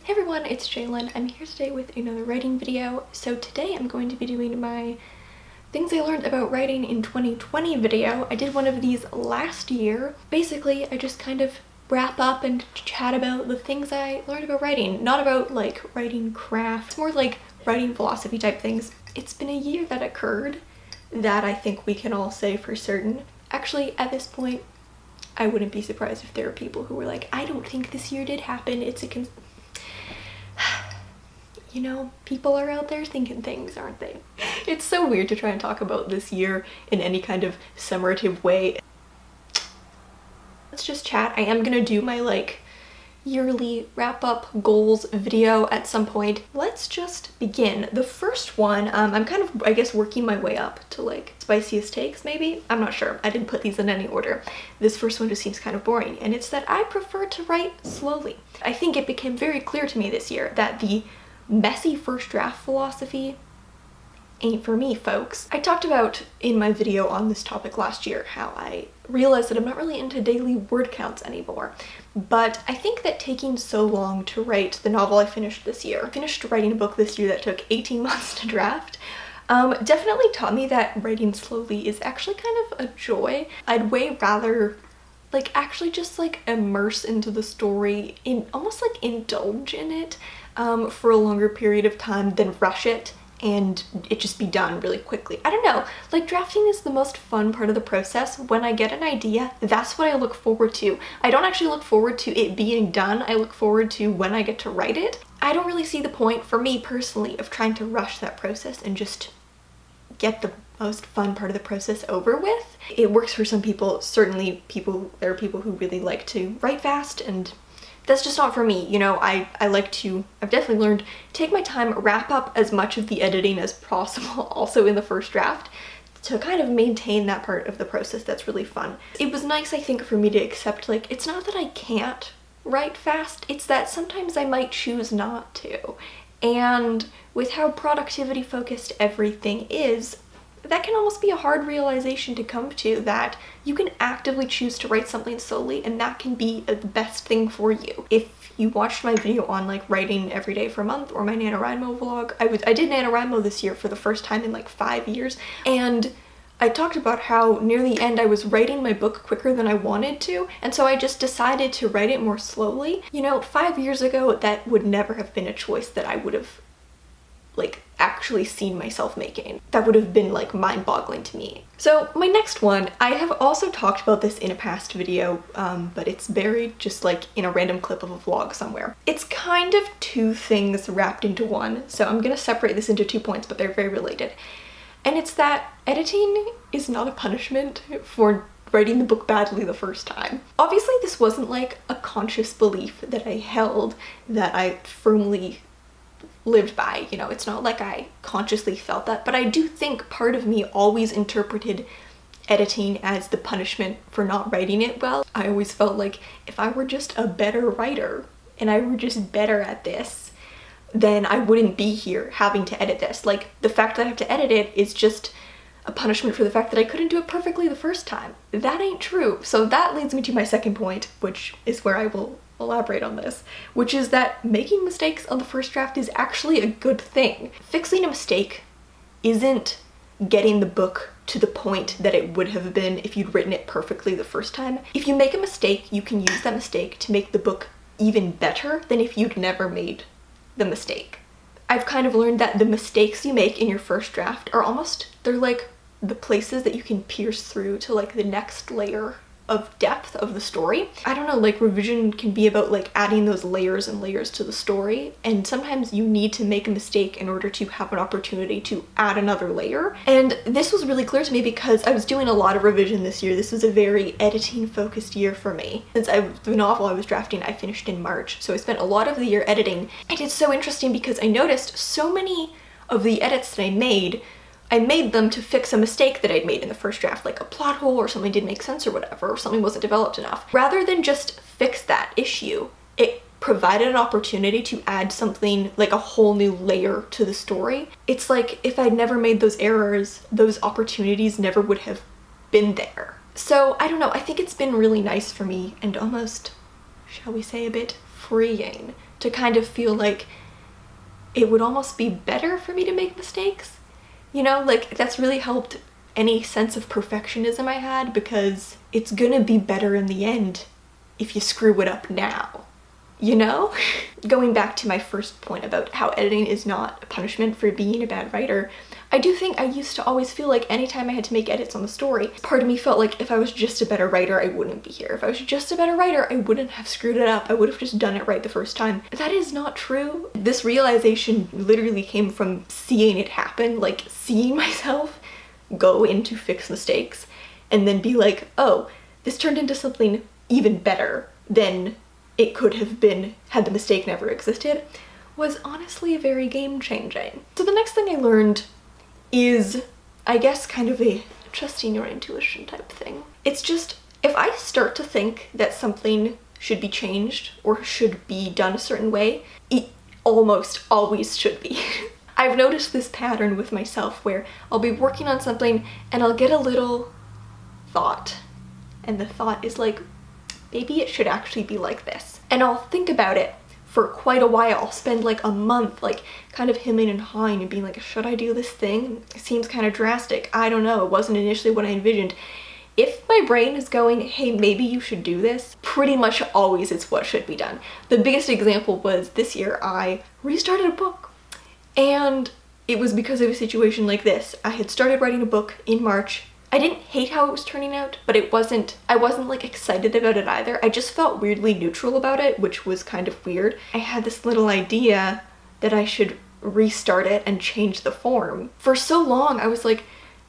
Hey everyone, it's Jalen. I'm here today with another writing video. So today I'm going to be doing my things I learned about writing in 2020 video. I did one of these last year. Basically, I just kind of wrap up and chat about the things I learned about writing. Not about like writing craft, it's more like writing philosophy type things. It's been a year that occurred that I think we can all say for certain. Actually, at this point, I wouldn't be surprised if there are people who were like, I don't think this year did happen. You know, people are out there thinking things, aren't they? It's so weird to try and talk about this year in any kind of summative way. Let's just chat. I am gonna do my like yearly wrap-up goals video at some point. Let's just begin. The first one, I'm kind of, I guess, working my way up to like spiciest takes maybe? I'm not sure. I didn't put these in any order. This first one just seems kind of boring, and it's that I prefer to write slowly. I think it became very clear to me this year that the messy first draft philosophy ain't for me, folks. I talked about in my video on this topic last year how I realized that I'm not really into daily word counts anymore, but I think that taking so long to write the novel I finished this year, I finished writing a book this year that took 18 months to draft, definitely taught me that writing slowly is actually kind of a joy. I'd way rather like actually just like immerse into the story, in almost like indulge in it for a longer period of time than rush it and it just be done really quickly. I don't know, like drafting is the most fun part of the process. When I get an idea, that's what I look forward to. I don't actually look forward to it being done. I look forward to when I get to write it. I don't really see the point, for me personally, of trying to rush that process and just get the most fun part of the process over with. It works for some people. Certainly there are people who really like to write fast, and that's just not for me. You know, I've definitely learned, take my time, wrap up as much of the editing as possible also in the first draft to kind of maintain that part of the process that's really fun. It was nice, I think, for me to accept, like, it's not that I can't write fast, it's that sometimes I might choose not to. And with how productivity focused everything is, that can almost be a hard realization to come to, that you can actively choose to write something slowly and that can be the best thing for you. If you watched my video on like writing every day for a month, or my NaNoWriMo vlog, I did NaNoWriMo this year for the first time in like 5 years, and I talked about how near the end I was writing my book quicker than I wanted to, and so I just decided to write it more slowly. You know, 5 years ago that would never have been a choice that I would have like actually seen myself making. That would have been like mind-boggling to me. So my next one, I have also talked about this in a past video, but it's buried just like in a random clip of a vlog somewhere. It's kind of two things wrapped into one, so I'm gonna separate this into 2 points, but they're very related. And it's that editing is not a punishment for writing the book badly the first time. Obviously this wasn't like a conscious belief that I held, that I firmly lived by, you know, it's not like I consciously felt that, but I do think part of me always interpreted editing as the punishment for not writing it well. I always felt like if I were just a better writer and I were just better at this, then I wouldn't be here having to edit this. Like, the fact that I have to edit it is just a punishment for the fact that I couldn't do it perfectly the first time. That ain't true. So that leads me to my second point, which is where I will elaborate on this, which is that making mistakes on the first draft is actually a good thing. Fixing a mistake isn't getting the book to the point that it would have been if you'd written it perfectly the first time. If you make a mistake, you can use that mistake to make the book even better than if you'd never made the mistake. I've kind of learned that the mistakes you make in your first draft are almost, they're like the places that you can pierce through to like the next layer of depth of the story. I don't know, like revision can be about like adding those layers and layers to the story, and sometimes you need to make a mistake in order to have an opportunity to add another layer. And this was really clear to me because I was doing a lot of revision this year. This was a very editing focused year for me. Since the novel I was drafting, I finished in March, so I spent a lot of the year editing. And it's so interesting because I noticed so many of the edits that I made them to fix a mistake that I'd made in the first draft, like a plot hole or something didn't make sense or whatever, or something wasn't developed enough. Rather than just fix that issue, it provided an opportunity to add something, like a whole new layer to the story. It's like if I'd never made those errors, those opportunities never would have been there. So I don't know, I think it's been really nice for me and almost, shall we say, a bit freeing to kind of feel like it would almost be better for me to make mistakes. You know, like that's really helped any sense of perfectionism I had, because it's gonna be better in the end if you screw it up now, you know? Going back to my first point about how editing is not a punishment for being a bad writer, I do think I used to always feel like anytime I had to make edits on the story, part of me felt like if I was just a better writer, I wouldn't be here. If I was just a better writer, I wouldn't have screwed it up. I would have just done it right the first time. That is not true. This realization literally came from seeing it happen, like seeing myself go in to fix mistakes and then be like, oh, this turned into something even better than it could have been had the mistake never existed, was honestly very game-changing. So the next thing I learned is, I guess, kind of a trusting your intuition type thing. It's just, if I start to think that something should be changed or should be done a certain way, it almost always should be. I've noticed this pattern with myself where I'll be working on something and I'll get a little thought, and the thought is like, maybe it should actually be like this. And I'll think about it for quite a while. I'll spend like a month like kind of hemming and hawing and being like, should I do this thing? It seems kind of drastic. I don't know. It wasn't initially what I envisioned. If my brain is going, hey, maybe you should do this, pretty much always it's what should be done. The biggest example was this year I restarted a book, and it was because of a situation like this. I had started writing a book in March. I didn't hate how it was turning out, but I wasn't like excited about it either. I just felt weirdly neutral about it, which was kind of weird. I had this little idea that I should restart it and change the form. For so long, I was like,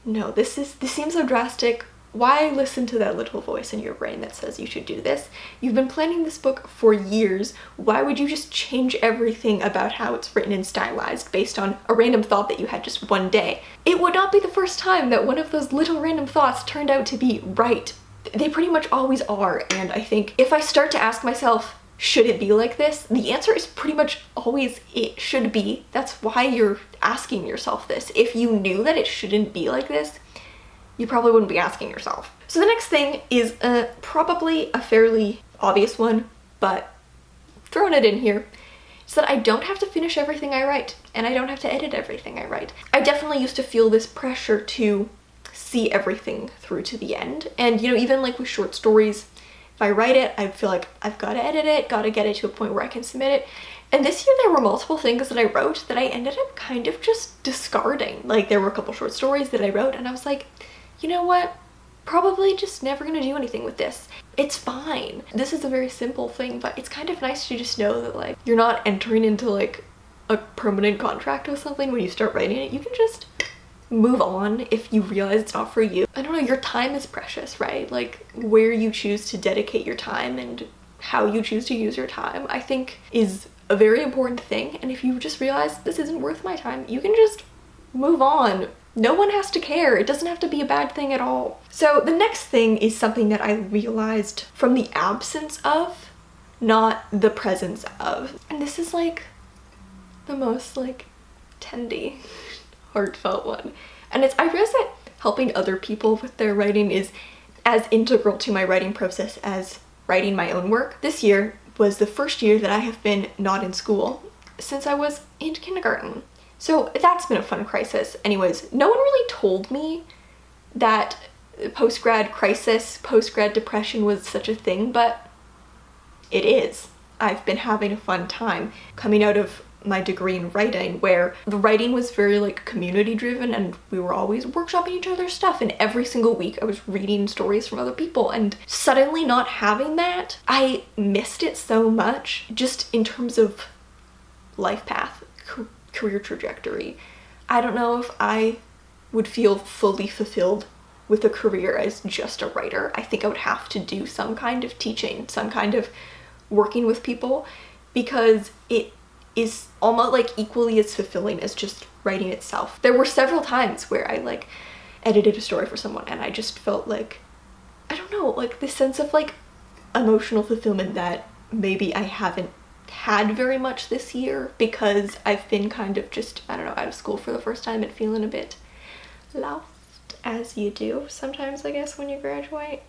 no, this seems so drastic. Why listen to that little voice in your brain that says you should do this? You've been planning this book for years. Why would you just change everything about how it's written and stylized based on a random thought that you had just one day? It would not be the first time that one of those little random thoughts turned out to be right. They pretty much always are, and I think if I start to ask myself, should it be like this? The answer is pretty much always it should be. That's why you're asking yourself this. If you knew that it shouldn't be like this, you probably wouldn't be asking yourself. So the next thing is probably a fairly obvious one, but throwing it in here, is that I don't have to finish everything I write, and I don't have to edit everything I write. I definitely used to feel this pressure to see everything through to the end. And you know, even like with short stories, if I write it, I feel like I've got to edit it, got to get it to a point where I can submit it. And this year there were multiple things that I wrote that I ended up kind of just discarding. Like there were a couple short stories that I wrote and I was like, you know what? Probably just never gonna do anything with this. It's fine. This is a very simple thing, but it's kind of nice to just know that like you're not entering into like a permanent contract with something when you start writing it. You can just move on if you realize it's not for you. I don't know, your time is precious, right? Like where you choose to dedicate your time and how you choose to use your time, I think is a very important thing. And if you just realize this isn't worth my time, you can just move on. No one has to care. It doesn't have to be a bad thing at all. So the next thing is something that I realized from the absence of, not the presence of. And this is like the most like tendy, heartfelt one. And it's, I realized that helping other people with their writing is as integral to my writing process as writing my own work. This year was the first year that I have been not in school since I was in kindergarten. So that's been a fun crisis. Anyways, no one really told me that post-grad crisis, post-grad depression was such a thing, but it is. I've been having a fun time coming out of my degree in writing, where the writing was very like community driven and we were always workshopping each other's stuff, and every single week I was reading stories from other people, and suddenly not having that, I missed it so much just in terms of life path, career trajectory. I don't know if I would feel fully fulfilled with a career as just a writer. I think I would have to do some kind of teaching, some kind of working with people, because it is almost like equally as fulfilling as just writing itself. There were several times where I like edited a story for someone and I just felt like, I don't know, like this sense of like emotional fulfillment that maybe I haven't had very much this year because I've been kind of just, I don't know, out of school for the first time and feeling a bit lost, as you do sometimes, I guess, when you graduate.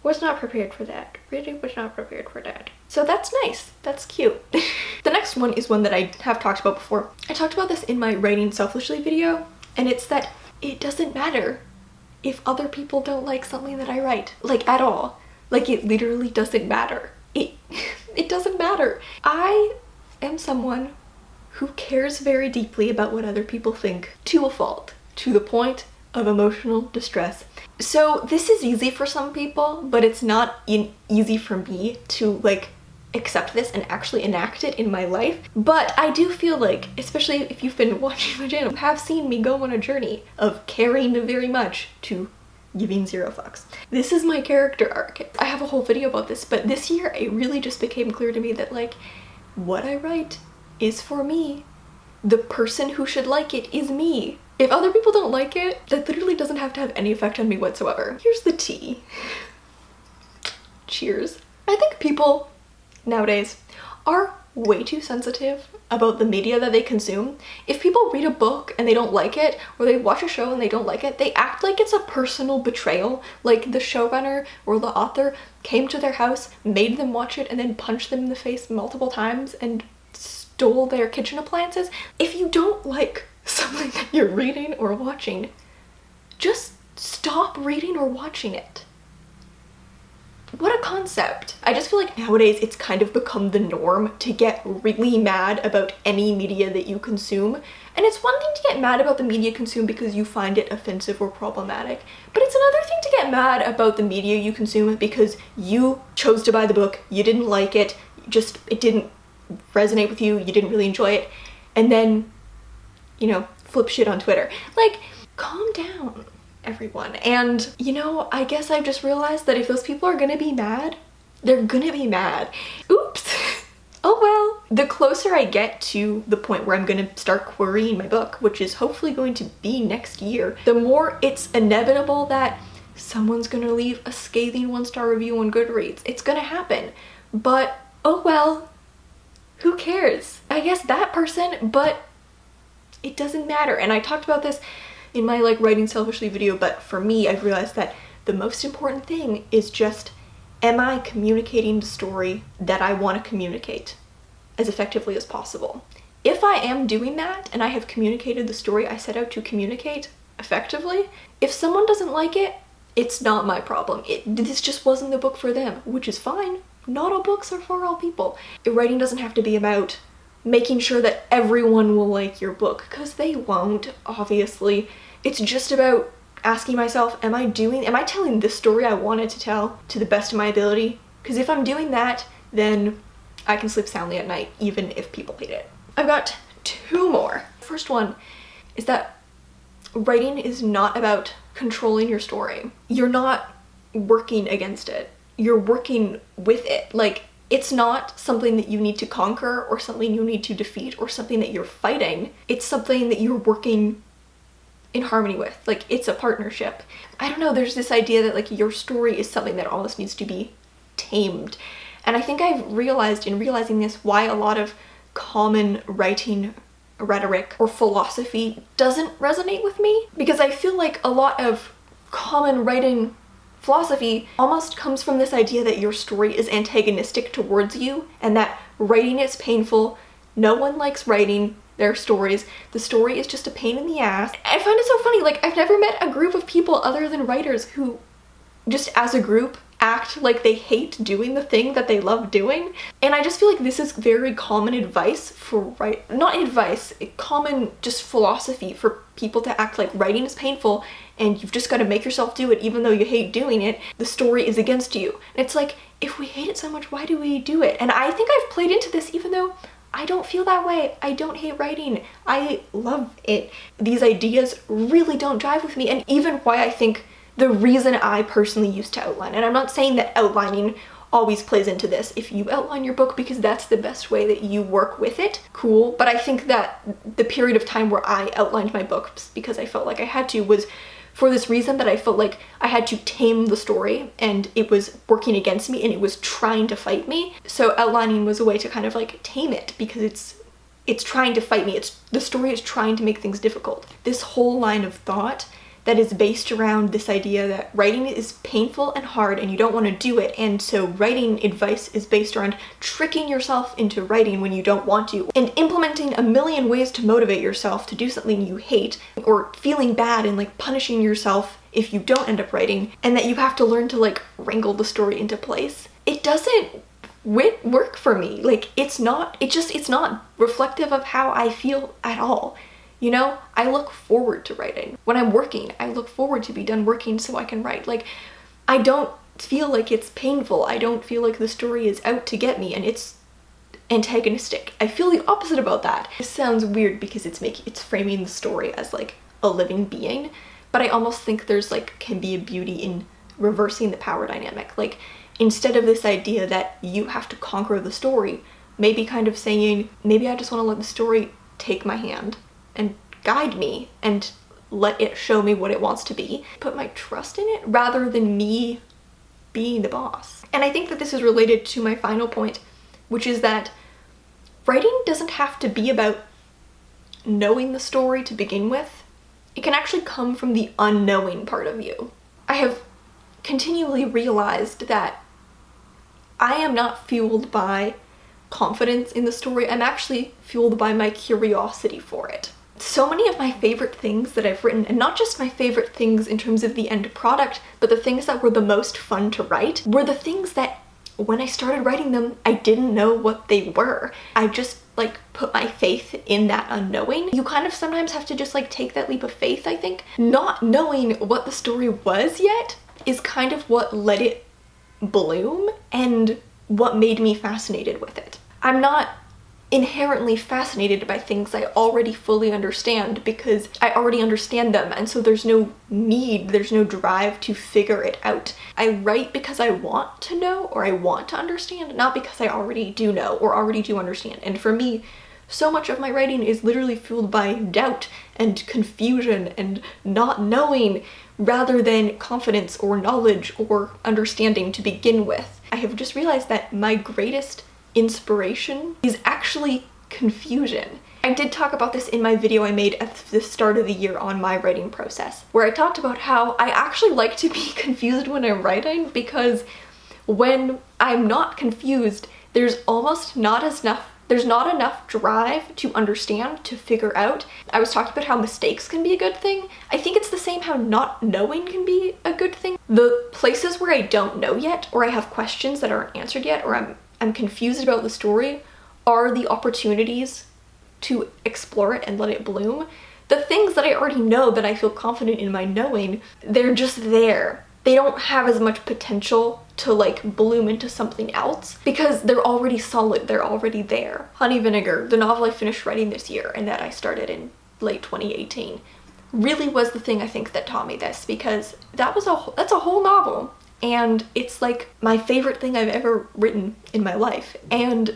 Was not prepared for that. Really was not prepared for that. So that's nice. That's cute. The next one is one that I have talked about before. I talked about this in my writing selfishly video, and it's that it doesn't matter if other people don't like something that I write, like at all. Like it literally doesn't matter. It doesn't matter. I am someone who cares very deeply about what other people think, to a fault, to the point of emotional distress. So this is easy for some people, but it's not easy for me to like accept this and actually enact it in my life. But I do feel like, especially if you've been watching my channel, you have seen me go on a journey of caring very much to giving zero fucks. This is my character arc. I have a whole video about this, but this year it really just became clear to me that like what I write is for me. The person who should like it is me. If other people don't like it, that literally doesn't have to have any effect on me whatsoever. Here's the tea. Cheers. I think people nowadays are way too sensitive about the media that they consume. If people read a book and they don't like it, or they watch a show and they don't like it, they act like it's a personal betrayal. Like the showrunner or the author came to their house, made them watch it, and then punched them in the face multiple times and stole their kitchen appliances. If you don't like something that you're reading or watching, just stop reading or watching it. What a concept. I just feel like nowadays it's kind of become the norm to get really mad about any media that you consume. And it's one thing to get mad about the media consumed because you find it offensive or problematic, but it's another thing to get mad about the media you consume because you chose to buy the book, you didn't like it, it didn't resonate with you, you didn't really enjoy it, and then, you know, flip shit on Twitter. Like, calm down, everyone. And, you know, I guess I've just realized that if those people are gonna be mad, they're gonna be mad. Oops. Oh well. The closer I get to the point where I'm gonna start querying my book, which is hopefully going to be next year, the more it's inevitable that someone's gonna leave a scathing 1-star review on Goodreads. It's gonna happen. But, oh well. Who cares? I guess that person, but it doesn't matter. And I talked about this in my like writing selfishly video, but for me, I've realized that the most important thing is just, am I communicating the story that I want to communicate as effectively as possible? If I am doing that and I have communicated the story I set out to communicate effectively, if someone doesn't like it, it's not my problem. This just wasn't the book for them, which is fine. Not all books are for all people. Writing doesn't have to be about making sure that everyone will like your book, because they won't, obviously. It's just about asking myself, am I telling this story I wanted to tell to the best of my ability? Because if I'm doing that, then I can sleep soundly at night, even if people hate it. I've got 2 more. First one is that writing is not about controlling your story. You're not working against it. You're working with it. Like, it's not something that you need to conquer or something you need to defeat or something that you're fighting. It's something that you're working in harmony with. Like, it's a partnership. I don't know, there's this idea that like your story is something that almost needs to be tamed. And I think I've realized in realizing this why a lot of common writing rhetoric or philosophy doesn't resonate with me. Because I feel like a lot of common writing philosophy almost comes from this idea that your story is antagonistic towards you and that writing is painful. No one likes writing their stories. The story is just a pain in the ass. I find it so funny, like I've never met a group of people other than writers who just as a group act like they hate doing the thing that they love doing. And I just feel like this is very common advice for common just philosophy for people to act like writing is painful and you've just got to make yourself do it even though you hate doing it. The story is against you. And it's like, if we hate it so much, why do we do it? And I think I've played into this even though I don't feel that way. I don't hate writing. I love it. These ideas really don't jive with me, and even why I think the reason I personally used to outline, and I'm not saying that outlining always plays into this. If you outline your book because that's the best way that you work with it, cool. But I think that the period of time where I outlined my books because I felt like I had to was for this reason, that I felt like I had to tame the story and it was working against me and it was trying to fight me. So outlining was a way to kind of like tame it because it's trying to fight me. The story is trying to make things difficult. This whole line of thought that is based around this idea that writing is painful and hard and you don't want to do it, and so writing advice is based around tricking yourself into writing when you don't want to, and implementing a million ways to motivate yourself to do something you hate, or feeling bad and like punishing yourself if you don't end up writing, and that you have to learn to like wrangle the story into place. It doesn't work for me. Like, it's not reflective of how I feel at all. You know, I look forward to writing. When I'm working, I look forward to be done working so I can write. Like, I don't feel like it's painful. I don't feel like the story is out to get me and it's antagonistic. I feel the opposite about that. It sounds weird because it's framing the story as like a living being, but I almost think there's like can be a beauty in reversing the power dynamic. Like, instead of this idea that you have to conquer the story, maybe kind of saying, maybe I just want to let the story take my hand and guide me and let it show me what it wants to be. Put my trust in it rather than me being the boss. And I think that this is related to my final point, which is that writing doesn't have to be about knowing the story to begin with. It can actually come from the unknowing part of you. I have continually realized that I am not fueled by confidence in the story. I'm actually fueled by my curiosity for it. So many of my favorite things that I've written, and not just my favorite things in terms of the end product, but the things that were the most fun to write, were the things that when I started writing them, I didn't know what they were. I just like put my faith in that unknowing. You kind of sometimes have to just like take that leap of faith, I think. Not knowing what the story was yet is kind of what let it bloom and what made me fascinated with it. I'm not inherently fascinated by things I already fully understand because I already understand them, and so there's no drive to figure it out. I write because I want to know or I want to understand, not because I already do know or already do understand. And for me, so much of my writing is literally fueled by doubt and confusion and not knowing rather than confidence or knowledge or understanding to begin with. I have just realized that my greatest inspiration is actually confusion. I did talk about this in my video I made at the start of the year on my writing process, where I talked about how I actually like to be confused when I'm writing, because when I'm not confused, there's not enough drive to understand, to figure out. I was talking about how mistakes can be a good thing. I think it's the same how not knowing can be a good thing. The places where I don't know yet, or I have questions that aren't answered yet, or I'm confused about the story, are the opportunities to explore it and let it bloom. The things that I already know that I feel confident in my knowing, they're just there. They don't have as much potential to like bloom into something else because they're already solid, they're already there. Honey Vinegar, the novel I finished writing this year and that I started in late 2018, really was the thing I think that taught me this, because that's a whole novel. And it's like my favorite thing I've ever written in my life. And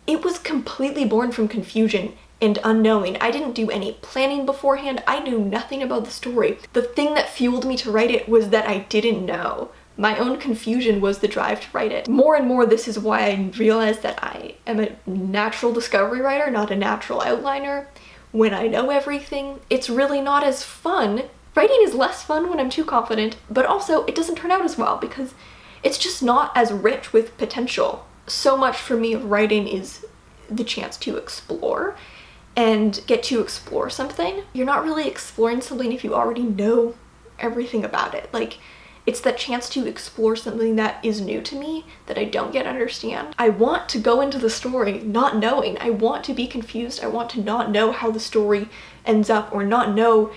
it was completely born from confusion and unknowing. I didn't do any planning beforehand. I knew nothing about the story. The thing that fueled me to write it was that I didn't know. My own confusion was the drive to write it. More and more, this is why I realized that I am a natural discovery writer, not a natural outliner. When I know everything, it's really not as fun. Writing is less fun when I'm too confident, but also it doesn't turn out as well because it's just not as rich with potential. So much for me of writing is the chance to explore and get to explore something. You're not really exploring something if you already know everything about it. Like, it's that chance to explore something that is new to me that I don't yet understand. I want to go into the story not knowing. I want to be confused. I want to not know how the story ends up or not know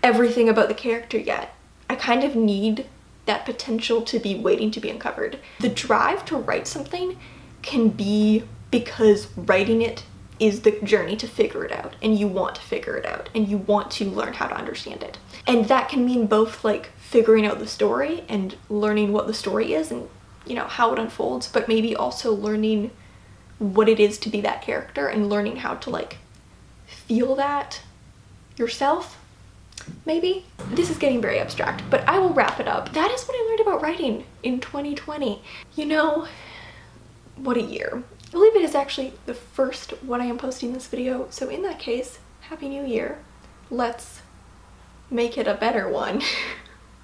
everything about the character yet. I kind of need that potential to be waiting to be uncovered. The drive to write something can be because writing it is the journey to figure it out, and you want to figure it out and you want to learn how to understand it. And that can mean both like figuring out the story and learning what the story is and, you know, how it unfolds, but maybe also learning what it is to be that character and learning how to like feel that yourself. Maybe. This is getting very abstract, but I will wrap it up. That is what I learned about writing in 2020. You know, what a year. I believe it is actually the first when I am posting this video, so in that case, Happy New Year. Let's make it a better one.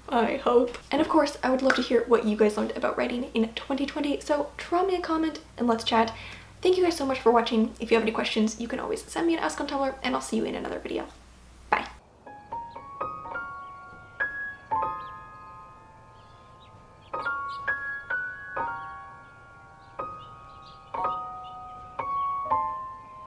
I hope. And of course, I would love to hear what you guys learned about writing in 2020, so drop me a comment and let's chat. Thank you guys so much for watching. If you have any questions, you can always send me an ask on Tumblr, and I'll see you in another video.